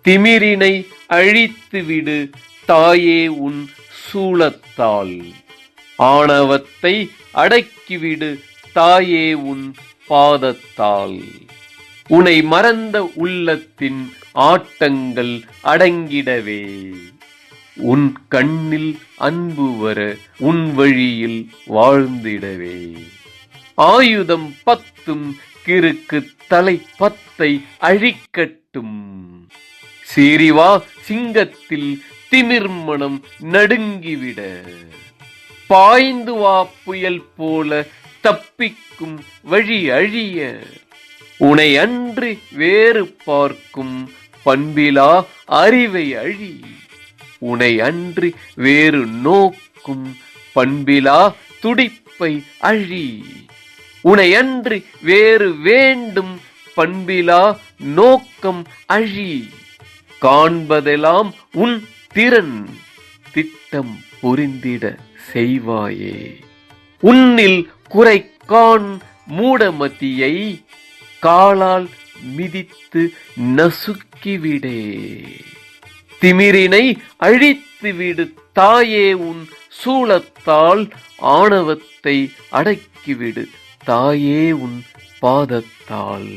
திமிரினை அழித்துவிடு தாயே உன் சூலத்தால். ஆணவத்தை அடக்கிவிடு தாயே உன் பாதத்தால். உனை மறந்த உள்ளத்தின் ஆட்டங்கள் அடங்கிடவே, உன் கண்ணில் அன்பு வர உன் வழியில் வாழ்ந்திடவே. ஆயுதம் 10 கிறுக்கு தலை 10 அழிக்கட்டும். சீரிவா சிங்கத்தில் திமிர்மணம் நடுங்கிவிட. பாய்ந்து வா புயல் போல தப்பிக்கும் வழி அழிய. உனை அன்றி வேறு பார்க்கும் பண்பிலா அறிவை அழி. உனை அன்றி வேறு நோக்கும் பண்பிலா துடிப்பை அழி. உனை அன்றி வேறு வேண்டும் பண்பிலா நோக்கம் அழி. காண்பதெல்லாம் உன் திறன் திட்டம் புரிந்திட செய்வாயே. உன்னில் குறை காண் மூடமதியை காலால் மிதித்து நசுக்கிவிடே. திமிரினை அழித்துவிடு தாயே உன் சூலத்தால். ஆணவத்தை அடக்கிவிடு தாயே உன் பாதத்தால்.